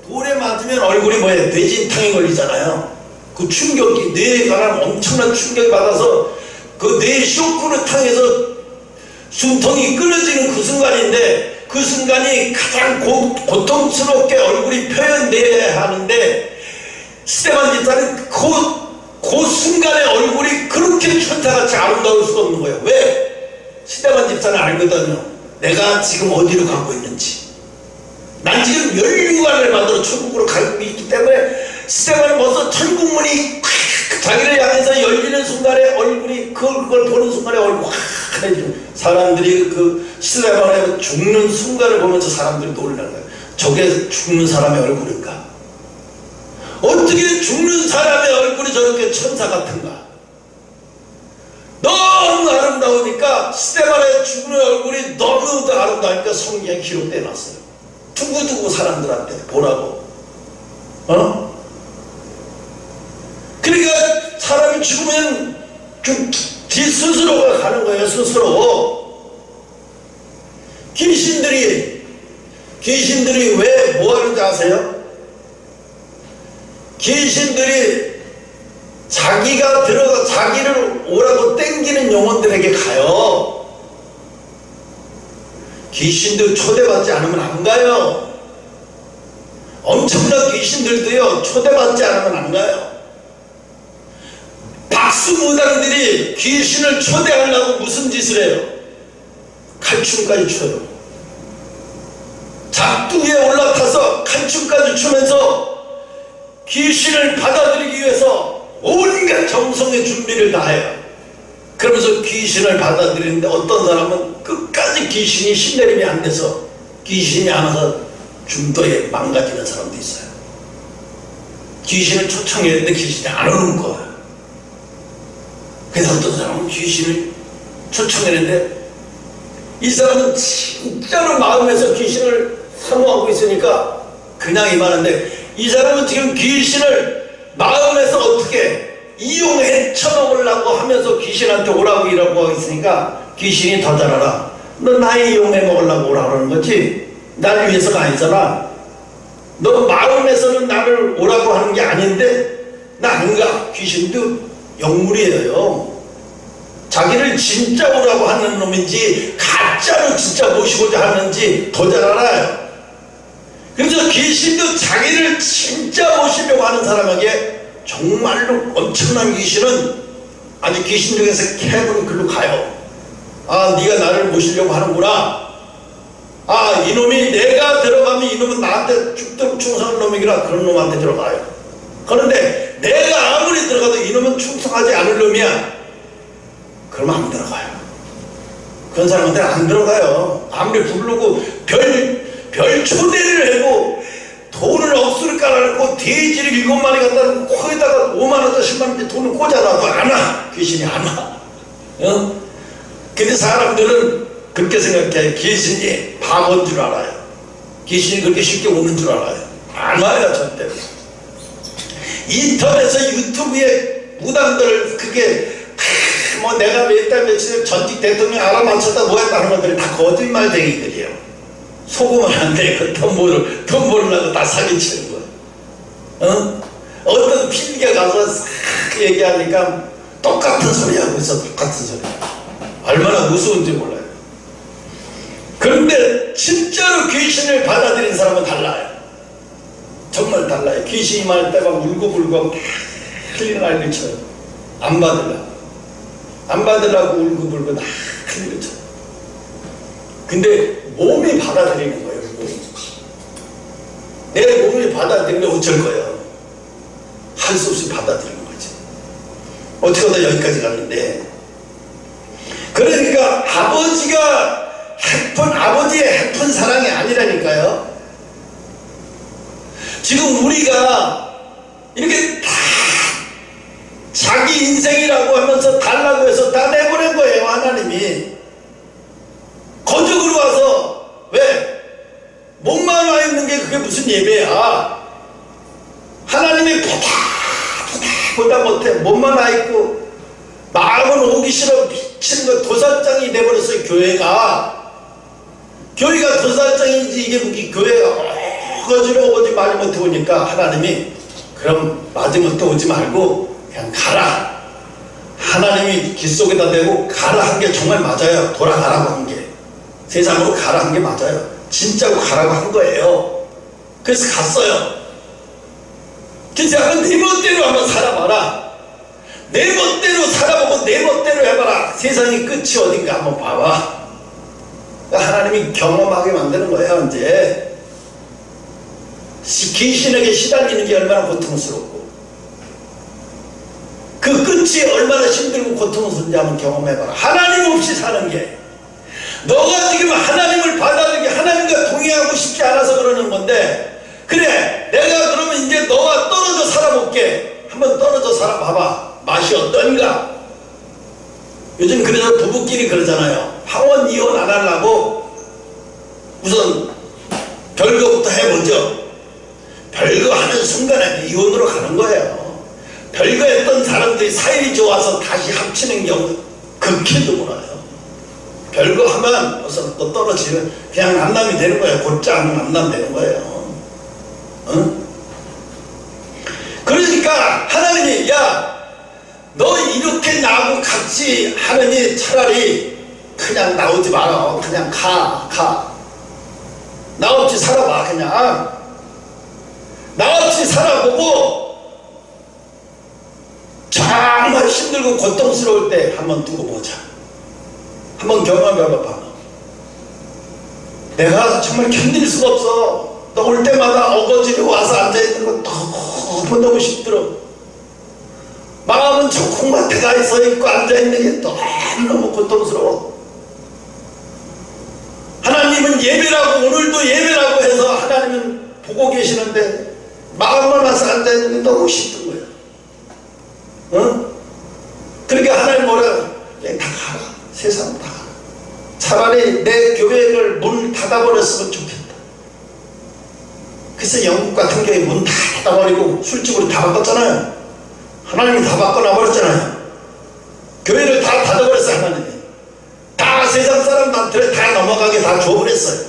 S1: 돌에 맞으면 얼굴이 뭐예요? 뇌진탕에 걸리잖아요. 그 충격이, 뇌에 관한 엄청난 충격을 받아서 그 뇌 쇼크를 당해서 숨통이 끊어지는 그 순간인데, 그 순간이 가장 고통스럽게 얼굴이 표현돼야 하는데, 스데반 집사는 그 순간에 얼굴이 그렇게 천사같이 아름다울 수가 없는 거예요. 왜? 스데반 집사는 알거든요. 내가 지금 어디로 가고 있는지. 난 지금 멸류관을 만들어 천국으로 가고 있기 때문에, 스데반은 벌써 천국문이 자기를 향해서 열리는 순간에 얼굴이, 그걸 보는 순간에 얼굴이 확 해지고, 사람들이 그 스데반의 죽는 순간을 보면서 사람들이 놀라는 거예요. 저게 죽는 사람의 얼굴인가? 어떻게 죽는 사람의 얼굴이 저렇게 천사 같은가? 너무 아름다우니까, 스데반의 죽는 얼굴이 너무 아름다우니까 성경에 기록되어 놨어요. 두고두고 사람들한테 보라고. 그러니까 사람이 죽으면 좀 스스로가 가는 거예요. 스스로. 귀신들이 왜 뭐 하는지 아세요? 귀신들이 자기가 들어가 자기를 오라고 땡기는 영혼들에게 가요. 귀신들 초대받지 않으면 안 가요. 엄청난 귀신들도요, 초대받지 않으면 안 가요. 박수무당들이 귀신을 초대하려고 무슨 짓을 해요? 칼춤까지 춰요. 작두 위에 올라타서 칼춤까지 추면서 귀신을 받아들이기 위해서 온갖 정성의 준비를 다해요. 그러면서 귀신을 받아들이는데, 어떤 사람은 끝까지 귀신이 신내림이 안 돼서 귀신이 안 와서 중도에 망가지는 사람도 있어요. 귀신을 초청했는데 귀신이 안 오는 거예요. 그래서 어떤 사람은 귀신을 초청했는데, 이 사람은 진짜로 마음에서 귀신을 사모하고 있으니까 그냥 임하는데, 이 사람은 지금 귀신을 마음에서 어떻게 이용해 쳐먹으려고 하면서 귀신한테 오라고 이라고 하고 있으니까, 귀신이 더 잘 알아. 너 나의 이용해 먹으려고 오라고 그러는 거지, 날 위해서가 아니잖아. 너 마음에서는 나를 오라고 하는 게 아닌데 나 안 가. 귀신도 영물이에요. 자기를 진짜 오라고 하는 놈인지 가짜로 진짜 모시고자 하는지 더 잘 알아요. 그래서 귀신도 자기를 진짜 모시려고 하는 사람에게 정말로 엄청난 귀신은, 아주 귀신 중에서 캐브는 글로 가요. 아, 네가 나를 모시려고 하는구나. 아, 이놈이, 내가 들어가면 이놈은 나한테 죽도록 충성한 놈이라, 그런 놈한테 들어가요. 그런데 내가 아무리 들어가도 이놈은 충성하지 않을 놈이야, 그러면 안 들어가요. 그런 사람한테는 안 들어가요. 아무리 부르고 별 초대를 하고 돈을 억수로 깔아놓고 돼지를 7마리 갖다 놓고 코에다가 5만원짜리 10만원짜리 돈을 꽂아놔도 안 와. 귀신이 안 와. 근데 사람들은 그렇게 생각해. 귀신이 바보인 줄 알아요. 귀신이 그렇게 쉽게 오는 줄 알아요. 안 와요, 절대. 인터넷에, 유튜브에 무당들, 그게 뭐 내가 몇 달 며칠 전직 대통령 알아맞혔다 뭐 했다는 것들이 다 거짓말쟁이들이에요. 속으면 안 돼. 돈 벌으려고 다 사기치는 거야. 어떤 PD가 가서 싹 얘기하니까 똑같은 소리 하고 있어. 똑같은 소리. 얼마나 무서운지 몰라요. 그런데 진짜로 귀신을 받아들인 사람은 달라요. 정말 달라요. 귀신이 많을 때가 울고불고 흘리는 난리를 쳐요. 안 받으려고 울고불고 난리를 쳐요. 근데 몸이 받아들이는 거예요. 내 몸이 받아들이면 어쩔 거예요. 할 수 없이 받아들이는 거지. 어떻게 하다 여기까지 갔는데, 그러니까 아버지가 아버지의 해픈 사랑이 아니라니까요. 지금 우리가 이렇게 다 자기 인생이라고 하면서 달라고 해서 다 내보낸 거예요. 하나님이 거적으로 와서. 왜? 목만 와 있는 게 그게 무슨 예배야. 하나님이 보다 못해 몸만 와 있고 마음은 오기 싫어 미치는 거 도살장이 돼버렸어요. 교회가 도살장이지. 이게 무슨 교회가 어거지로 오지 말지 못해 오니까 하나님이 그럼 마지못해 오지 말고 그냥 가라. 하나님이 길 속에다 대고 가라 한 게 정말 맞아요. 돌아가라고 한 게. 세상으로 가라 한 게 맞아요. 진짜로 가라고 한 거예요. 그래서 갔어요. 그래서 네 멋대로 한번 살아봐라. 내 멋대로 살아보고 내 멋대로 해봐라. 세상의 끝이 어딘가 한번 봐봐. 하나님이 경험하게 만드는 거예요. 이제 귀신에게 시달리는 게 얼마나 고통스럽고 그 끝이 얼마나 힘들고 고통스러운지 한번 경험해봐라. 하나님 없이 사는 게, 너가 지금 하나님을 받아들이게 하나님과 동의하고 싶지 않아서 그러는 건데, 그래 내가 그러면 이제 너와 떨어져 살아볼게. 한번 떨어져 살아봐봐. 맛이 어떤가. 요즘 그래서 부부끼리 그러잖아요. 황혼 이혼 안 하려고 우선 별거부터 해보죠. 별거 하는 순간에 이혼으로 가는 거예요. 별거 했던 사람들이 사이이 좋아서 다시 합치는 경우 극히 드물어요. 별거 하면 우선 또 떨어지면 그냥 남남이 되는 거예요. 곧장 남남 되는 거예요. 응? 그러니까 하나님이 야, 너 이렇게 나하고 같이 하느니 차라리 그냥 나오지 마라. 그냥 가. 나 없이 살아봐. 그냥 나 없이 살아보고 정말 힘들고 고통스러울 때 한번 두고 보자. 한번 경험해봐봐. 내가 정말 견딜 수가 없어. 너 올 때마다 어거지로 와서 앉아있는 거 너무 힘들어. 마음은 저 콩밭에 가 있고 앉아있는 게 너무 고통스러워. 하나님은 예배라고, 오늘도 예배라고 해서 하나님은 보고 계시는데 마음만 와서 앉아있는 게 너무 힘든 거야. 응? 그러니까 하나님 뭐라, 그냥 다 가라. 세상 다 가라. 차라리 내 교회를 문 닫아버렸으면 좋겠다. 그래서 영국 같은 경우에 문 다 닫아버리고 술집으로 다 바꿨잖아요. 하나님이 다 바꿔놔버렸잖아요. 교회를 다 닫아버렸어요. 하나님이 다 세상 사람들한테 다 넘어가게 다 줘버렸어요.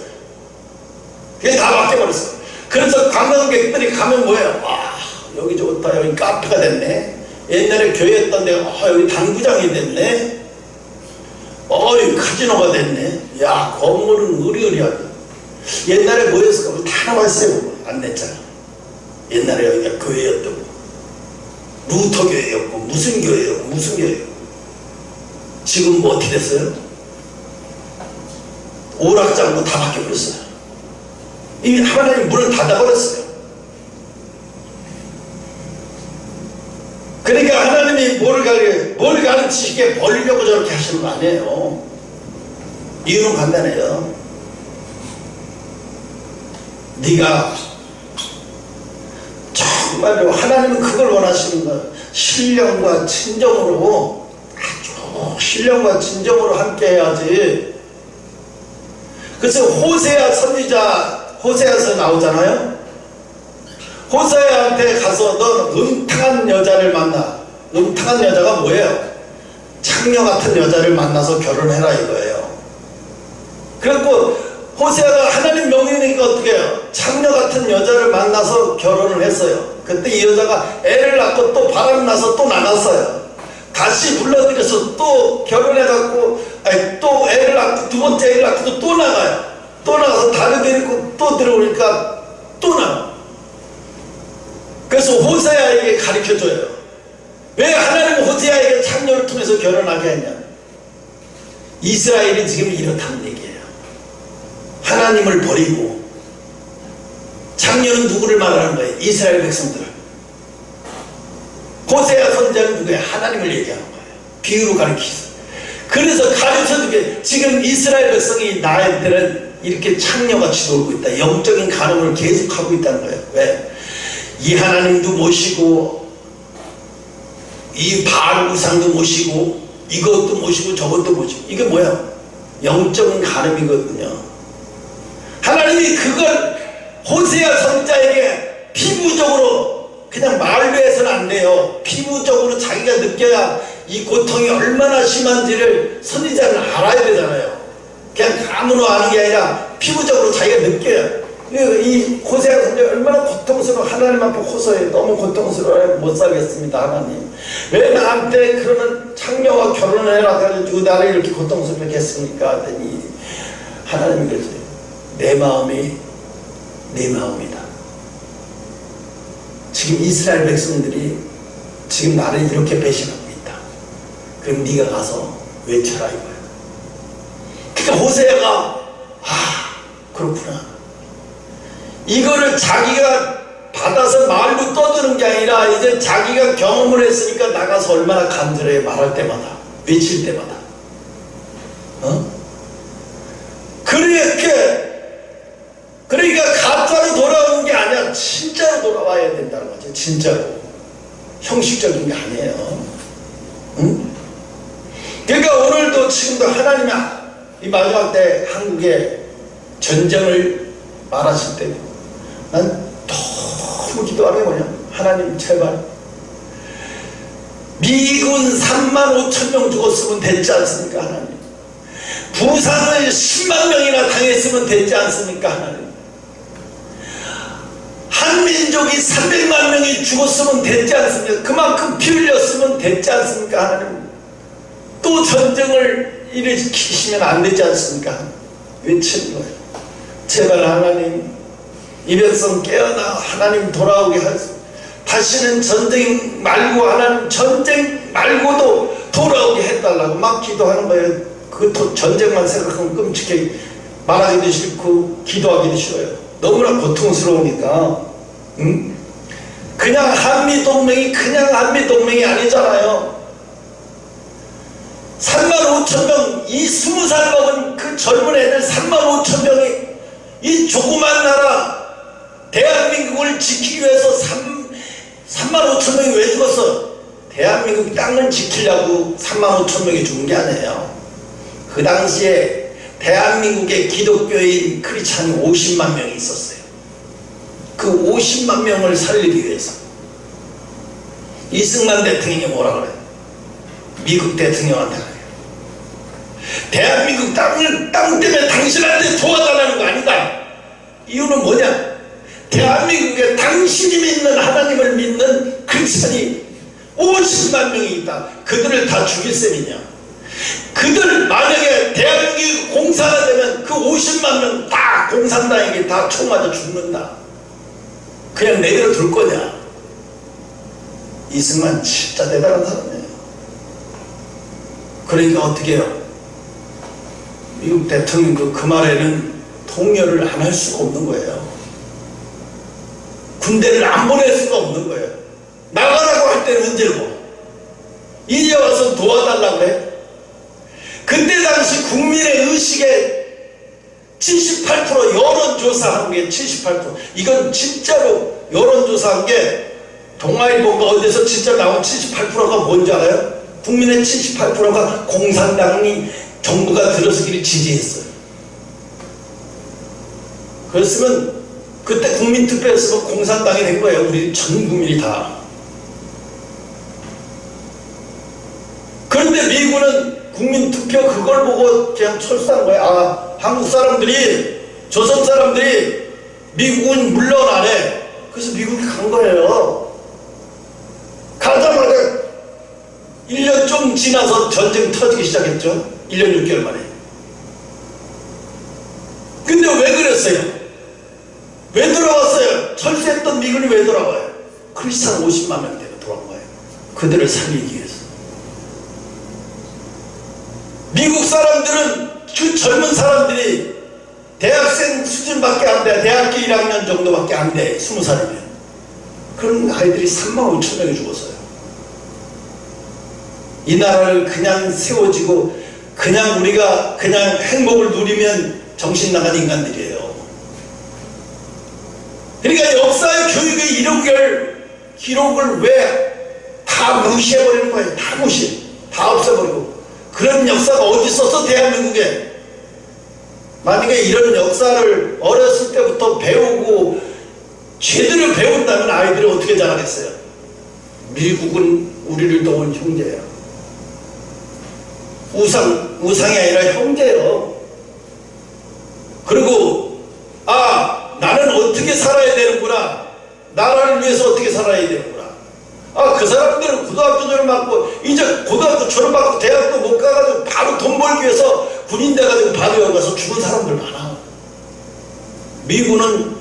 S1: 그게 다 바뀌어버렸어요. 그래서 관광객들이 가면 뭐예요? 와, 여기 좋다. 여기 카페가 됐네. 옛날에 교회였던데 여기 당구장이 됐네. 여기 카지노가 됐네. 야, 건물은 으리으리하게. 옛날에 뭐였을까? 다 나왔어요. 안 냈잖아. 옛날에 여기가 교회였다고. 루터 교회였고 무슨 교회였고 무슨 교회였고. 지금 뭐 어떻게 됐어요? 오락장도 다 바뀌어버렸어요. 이미 하나님 문을 닫아버렸어요. 그러니까 하나님이 뭘 가르치시게 버리려고 저렇게 하시는 거 아니에요. 이유는 간단해요. 네가 정말로 하나님은 그걸 원하시는 거예요. 신령과 진정으로, 아주 신령과 진정으로 함께 해야지. 그래서 호세아 선지자, 호세아서 나오잖아요. 호세아한테 가서 넌 음탕한 여자를 만나. 음탕한 여자가 뭐예요? 창녀 같은 여자를 만나서 결혼해라 이거예요. 그래갖고 호세아가 하나님 명령이니까 어떻게 해요? 창녀 같은 여자를 만나서 결혼을 했어요. 그때 이 여자가 애를 낳고 또 바람나서 또 나갔어요. 다시 불러들여서 또 결혼해갖고 또 애를 낳고 두 번째 애를 낳고 또 나가요. 또 나가서 다른 데리고 또 들어오니까 또 나가. 그래서 호세아에게 가르쳐줘요. 왜 하나님은 호세아에게 창녀를 통해서 결혼하게 했냐. 이스라엘이 지금 이렇다는 얘기예요. 하나님을 버리고. 창녀는 누구를 말하는 거예요? 이스라엘 백성들을. 호세아 선지자는 누구예요? 하나님을 얘기하는 거예요. 비유로 가르치세요. 그래서 가르쳐주게 지금 이스라엘 백성이 나한테는 이렇게 창녀같이 놀고 있다. 영적인 간음을 계속하고 있다는 거예요. 왜? 이 하나님도 모시고 이 바알 우상도 모시고 이것도 모시고 저것도 모시고 이게 뭐야? 영적인 간음이거든요. 하나님이 그걸 호세아 선지자에게 피부적으로 그냥 말로 해서는 안 돼요. 피부적으로 자기가 느껴야 이 고통이 얼마나 심한지를 선지자는 알아야 되잖아요. 그냥 감으로 아는 게 아니라 피부적으로 자기가 느껴요. 이 호세아 선지자가 얼마나 고통스러워. 하나님 앞에 호소해. 너무 고통스러워요. 못 살겠습니다. 하나님 왜 나한테 그러는 창녀와 결혼을 해놔가지고 나를 이렇게 고통스럽게 했습니까? 하더니 하나님이 그러세요. 내 마음이 네 마음이다. 지금 이스라엘 백성들이 지금 나를 이렇게 배신하고 있다. 그럼 네가 가서 외쳐라 이거야. 그러니까 호세아가 그렇구나. 이거를 자기가 받아서 말로 떠드는 게 아니라 이제 자기가 경험을 했으니까 나가서 얼마나 간절해. 말할 때마다 외칠 때마다 그러니까 가짜로 돌아오는 게 아니야. 진짜로 돌아와야 된다는 거지. 진짜로. 형식적인 게 아니에요. 응? 그러니까 오늘도 지금도 하나님이 이 마지막 때 한국에 전쟁을 말하실 때 난 너무 기도하는 게 뭐냐? 하나님 제발 미군 35,000명 죽었으면 됐지 않습니까? 하나님 부상을 10만 명이나 당했으면 됐지 않습니까? 하나님 한민족이 300만 명이 죽었으면 됐지 않습니까? 그만큼 피 흘렸으면 됐지 않습니까? 하나님 또 전쟁을 일으키시면 안 되지 않습니까? 외치는 거예요. 제발 하나님 이 백성 깨어나 하나님 돌아오게 하소서. 다시는 전쟁 말고 하나님 전쟁 말고도 돌아오게 해달라고 막 기도하는 거예요. 그 전쟁만 생각하면 끔찍해. 말하기도 싫고 기도하기도 싫어요. 너무나 고통스러우니까. 응? 그냥 한미동맹이 그냥 한미동맹이 아니잖아요. 35,000명 이 20살 먹은 그 젊은 애들 35,000명이 이 조그만 나라 대한민국을 지키기 위해서 35,000명이 왜 죽었어? 대한민국 땅을 지키려고 35,000명이 죽은 게 아니에요. 그 당시에 대한민국의 기독교인 크리스찬이 50만 명이 있었어요. 그 50만 명을 살리기 위해서 이승만 대통령이 뭐라 그래요? 미국 대통령한테 그래요. 대한민국 땅 때문에 당신한테 도와달라는 거 아니다. 이유는 뭐냐? 대한민국에 당신이 믿는 하나님을 믿는 크리스찬이 50만 명이 있다. 그들을 다 죽일 셈이냐? 그들 만약에 대한민국이 공사가 되면 그 50만 명 다 공산당에게 다 총 맞아 죽는다. 그냥 내버려 둘 거냐? 이승만 진짜 대단한 사람이에요. 그러니까 어떻게 해요? 미국 대통령도 그 말에는 통렬을 안 할 수가 없는 거예요. 군대를 안 보낼 수가 없는 거예요. 나가라고 할 때는 언제고 이제 와서 도와달라고 해. 그때 당시 국민의 의식의 78% 여론조사한 게 78%. 이건 진짜로 여론조사한 게 동아일보가 어디서 진짜 나온 78%가 뭔지 알아요? 국민의 78%가 공산당이 정부가 들어서기를 지지했어요. 그랬으면 그때 국민투표에서 공산당이 된 거예요. 우리 전 국민이 다. 그런데 미국은 국민투표 그걸 보고 그냥 철수한 거예요. 한국 사람들이, 조선 사람들이 미국은 물러나래. 그래서 미국이 간 거예요. 가자마자 1년 좀 지나서 전쟁 터지기 시작했죠. 1년 6개월 만에. 근데 왜 그랬어요? 왜 돌아왔어요? 철수했던 미군이 왜 돌아와요? 크리스찬 50만 명 때문에 돌아온 거예요. 그들을 살리기 위해서. 미국 사람들은 그 젊은 사람들이 대학생 수준밖에 안 돼. 대학교 1학년 정도밖에 안 돼. 20살이면. 그런 아이들이 3만 5천 명이 죽었어요. 이 나라를 그냥 세워지고 그냥 우리가 그냥 행복을 누리면 정신 나간 인간들이에요. 그러니까 역사의 교육의 기록을 왜 다 무시해버리는 거예요. 다 무시, 다 없애버리고. 그런 역사가 어디 있었어 대한민국에. 만약에 이런 역사를 어렸을 때부터 배우고 제대로 배운다면 아이들이 어떻게 자라겠어요? 미국은 우리를 도운 형제예요. 우상이 아니라 형제예요. 그리고 나는 어떻게 살아야 되는구나. 나라를 위해서 어떻게 살아야 되는구나. 그 사람들은 고등학교 졸업받고 이제 고등학교 졸업받고 대학도 못 가가지고 바로 돈 벌기 위해서 군인 돼가지고 바로 여기 가서 죽은 사람들 많아. 미국은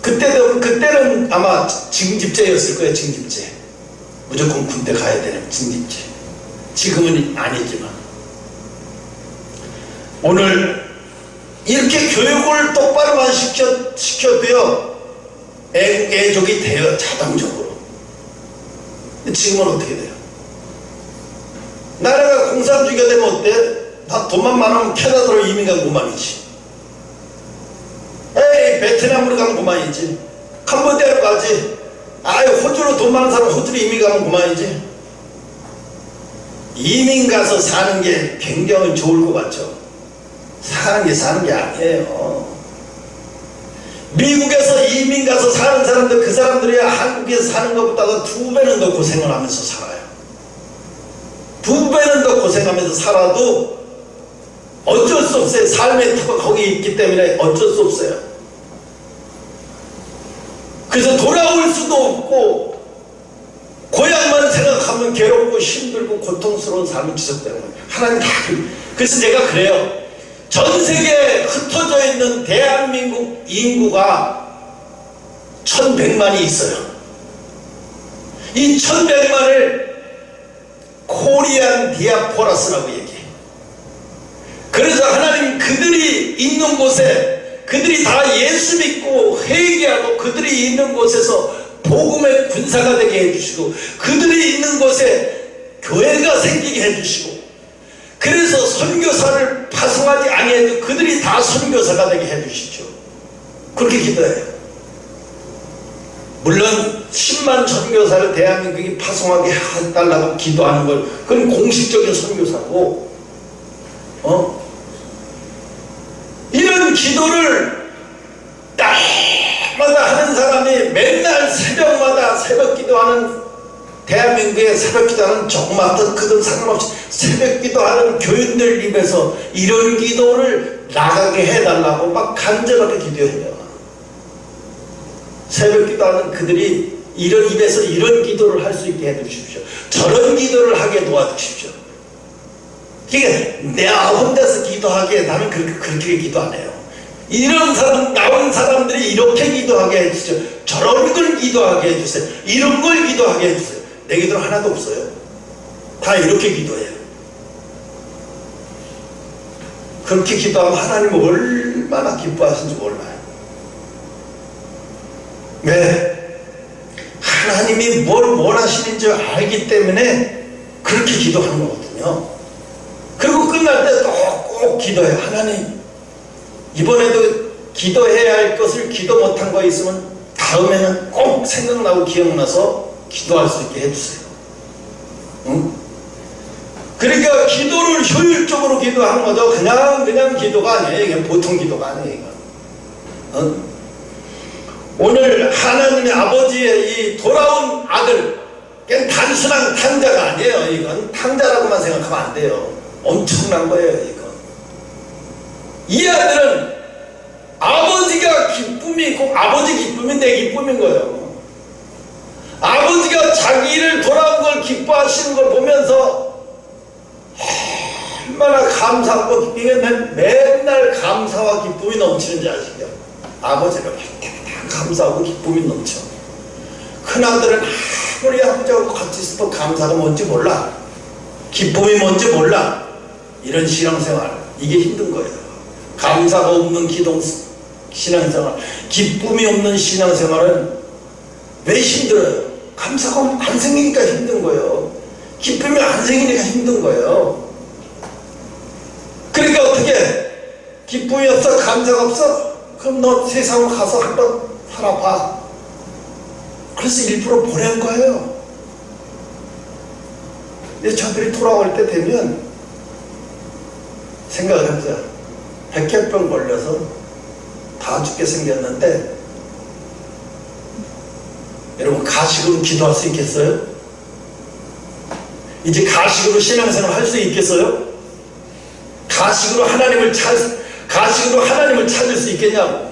S1: 그때는 아마 징집제였을 거예요. 징집제. 무조건 군대 가야 되는 징집제. 지금은 아니지만 오늘 이렇게 교육을 똑바로만 시켜도요 애족이 돼요. 자동적으로. 지금은 어떻게 돼요? 나라가 공산주의가 되면 어때? 다 돈만 많으면 캐나다로 이민 간 고만이지. 베트남으로 가면 고만이지. 캄보디아로 가지. 호주로 돈 많은 사람 호주로 이민 가면 고만이지. 이민 가서 사는 게 굉장히 좋을 것 같죠? 사는 게 아니에요. 미국에서 이민 가서 사는 사람들, 그 사람들이 한국에서 사는 것보다도 2배는 더 고생을 하면서 살아요. 2배는 더 고생하면서 살아도 어쩔 수 없어요. 삶의 터가 거기 있기 때문에 어쩔 수 없어요. 그래서 돌아올 수도 없고 고향만 생각하면 괴롭고 힘들고 고통스러운 삶이 지속되는 거예요. 하나님 다 그래서 제가 그래요. 전 세계에 흩어져 있는 대한민국 인구가 1100만이 있어요. 이 1100만을 코리안 디아포라스라고 얘기해요. 그래서 하나님 그들이 있는 곳에 그들이 다 예수 믿고 회개하고 그들이 있는 곳에서 복음의 군사가 되게 해주시고 그들이 있는 곳에 교회가 생기게 해주시고 그래서 선교사를 파송하지 아니해도 그들이 다 선교사가 되게 해주시죠. 그렇게 기도해요. 물론 10만 선교사를 대한민국이 파송하게 해달라고 기도하는 걸 그건 공식적인 선교사고 이런 기도를 날마다 하는 사람이 맨날 새벽마다 새벽 기도하는 대한민국의 새벽 기도하는 조그맣든 크든 상관없이 새벽 기도하는 교인들 입에서 이런 기도를 나가게 해달라고 막 간절하게 기도해요. 새벽 기도하는 그들이 이런 입에서 이런 기도를 할 수 있게 해주십시오. 저런 기도를 하게 도와주십시오. 이게 내가 혼자서 기도하기에 나는 그렇게 기도 안 해요. 이런 사람, 나온 사람들이 이렇게 기도하게 해주세요. 저런 걸 기도하게 해주세요. 이런 걸 기도하게 해주세요. 내 기도는 하나도 없어요. 다 이렇게 기도해요. 그렇게 기도하면 하나님 얼마나 기뻐하시는지 몰라요. 왜? 하나님이 뭘 원하시는지 알기 때문에 그렇게 기도하는 거거든요. 그리고 끝날 때 또 꼭 기도해요. 하나님 이번에도 기도해야 할 것을 기도 못한 거 있으면 다음에는 꼭 생각나고 기억나서 기도할 수 있게 해주세요. 응? 그러니까 기도를 효율적으로 기도하는 거죠. 그냥 기도가 아니에요. 이게 보통 기도가 아니에요. 응? 오늘 하나님의 아버지의 이 돌아온 아들, 그냥 단순한 탕자가 아니에요. 이건 탕자라고만 생각하면 안 돼요. 엄청난 거예요. 이거. 이 아들은 아버지가 기쁨이 있고 아버지 기쁨이 내 기쁨인 거예요. 아버지가 자기를 돌아온 걸 기뻐하시는 걸 보면서 얼마나 감사하고 맨날 감사와 기쁨이 넘치는지 아시죠? 아버지를 감사하고 기쁨이 넘쳐. 큰아들은 아무리 아버지하고 같이 있어도 감사가 뭔지 몰라. 기쁨이 뭔지 몰라. 이런 신앙생활, 이게 힘든 거예요. 감사가 없는 신앙생활, 기쁨이 없는 신앙생활은 왜 힘들어요? 감사가 안 생기니까 힘든 거예요. 기쁨이 안 생기니까 힘든 거예요. 기쁨이 없어? 감사가 없어? 그럼 너 세상으로 가서 한번 살아봐. 그래서 일부러 보낸 거예요. 근데 저들이 돌아올 때 되면 생각을 해보세요. 백혈병 걸려서 다 죽게 생겼는데 여러분 가식으로 기도할 수 있겠어요? 이제 가식으로 신앙생활 할 수 있겠어요? 가식으로 하나님을 찾을 수 있겠냐고.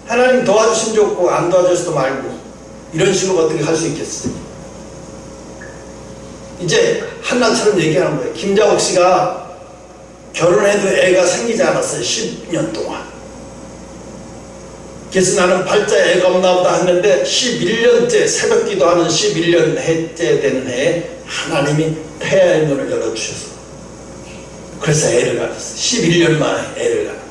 S1: 하나님 도와주시면 좋고 안 도와주셔도 말고 이런 식으로 어떻게 할 수 있겠어요? 이제 한나처럼 얘기하는 거예요. 김자옥 씨가 결혼해도 애가 생기지 않았어요. 10년 동안. 그래서 나는 발자 애가 없나 보다 했는데 11년째 새벽 기도하는 11년 해째 되는 해에 하나님이 태아의 문을 열어주셔서 그래서 애를 낳았어요. 11년 만에 애를 낳은 거.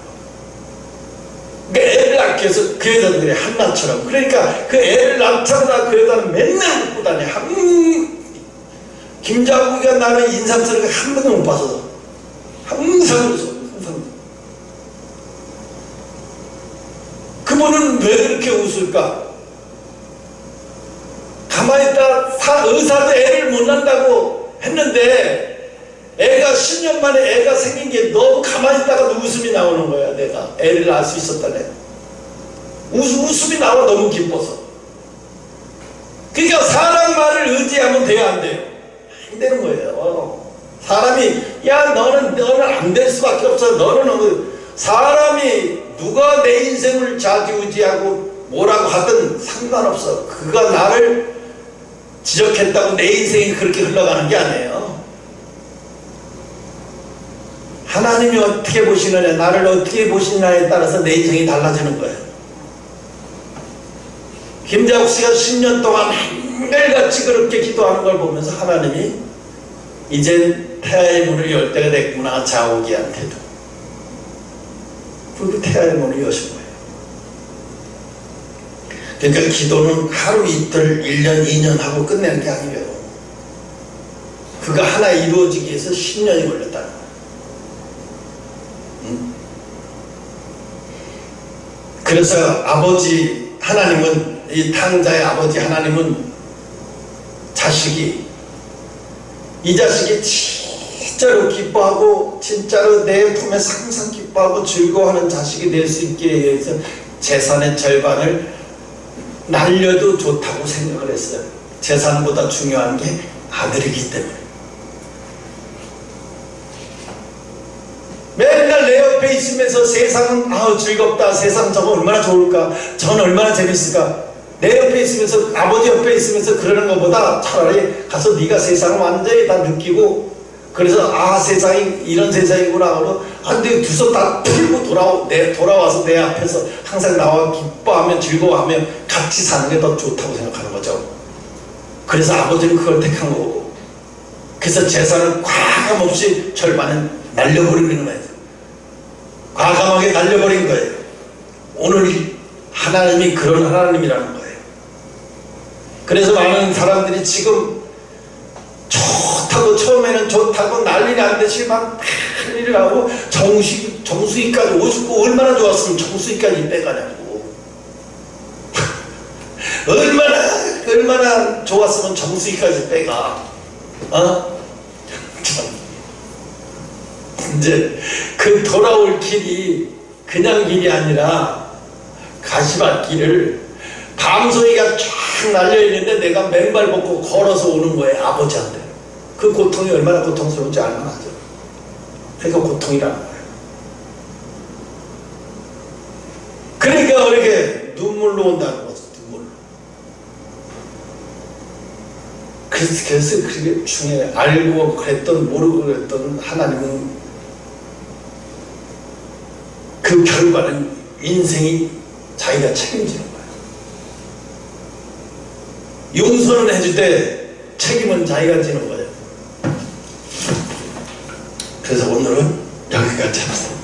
S1: 그러니까 애를 낳기 위해서 그 여자들이 한나처럼, 그러니까 그 애를 낳자마자 그 여자는 맨날 웃고 다녀. 김자국이가 나는 인상스럽게 한 번도 못 봐서 항상 웃어. 항상. 그분은 왜 그렇게 웃을까? 가만히 있다 의사도 애를 못 낳는다고 했는데 애가 10년 만에 애가 생긴 게 너무 가만히 있다가도 웃음이 나오는 거야. 내가 애를 낳을 수 있었다네. 웃음이 나와. 너무 기뻐서. 그러니까 사람 말을 의지하면 돼요, 안 돼요? 안 되는 거예요. 사람이 야 너는 안 될 수밖에 없어. 너는 사람이 누가 내 인생을 좌지우지하고 뭐라고 하든 상관없어. 그가 나를 지적했다고 내 인생이 그렇게 흘러가는 게 아니에요. 하나님이 어떻게 보시느냐, 나를 어떻게 보시느냐에 따라서 내 인생이 달라지는 거예요. 김자국 씨가 10년 동안 한결같이 그렇게 기도하는 걸 보면서 하나님이 이젠 태아의 문을 열 때가 됐구나, 자옥이한테도. 그 태아의 문을 여신 거예요. 그러니까 기도는 하루 이틀 1년 2년 하고 끝내는 게 아니에요. 그가 하나 이루어지기 위해서 10년이 걸렸다는 거예요. 그래서 아버지 하나님은, 이 탕자의 아버지 하나님은 이 자식이 진짜로 기뻐하고 진짜로 내 품에서 항상 기뻐하고 즐거워하는 자식이 될 수 있게 위해서 재산의 절반을 날려도 좋다고 생각을 했어요. 재산보다 중요한 게 아들이기 때문에. 맨날 내 옆에 있으면서 세상은 즐겁다, 세상 저거 얼마나 좋을까, 전 얼마나 재밌을까, 내 옆에 있으면서, 아버지 옆에 있으면서 그러는 것보다 차라리 가서 네가 세상을 완전히 다 느끼고, 그래서 세상이 이런 세상이구나 하고 근데 두 손 다 풀고 돌아와서 내 앞에서 항상 나와 기뻐하며 즐거워하며 같이 사는 게 더 좋다고 생각하는 거죠. 그래서 아버지는 그걸 택한 거고, 그래서 재산을 과감없이 절반은 날려버리는 거예요. 과감하게 날려버린 거예요. 오늘 하나님이 그런 하나님이라는 거예요. 그래서 많은 사람들이 지금 좋다고, 처음에는 좋다고 난리 났듯이 막 난리를 하고 정수기까지 59 얼마나 좋았으면 정수기까지 빼가냐고. 얼마나 좋았으면 정수기까지 빼가. 참. 이제 그 돌아올 길이 그냥 길이 아니라 가시밭길을 밤송이가 쫙 날려있는데 내가 맨발 벗고 걸어서 오는 거예요. 아버지한테. 그 고통이 얼마나 고통스러운지 알만 하죠. 그러니까 고통이라는 거예요. 그러니까 이렇게 눈물로 온다는 거죠. 눈물로. 그래서 그게 중요해요. 알고 그랬던 모르고 그랬던 하나님은 그 결과는 인생이 자기가 책임지는 거예요. 용서는 해줄 때 책임은 자기가 지는 거예요. 그래서 오늘은 여기까지 합시다.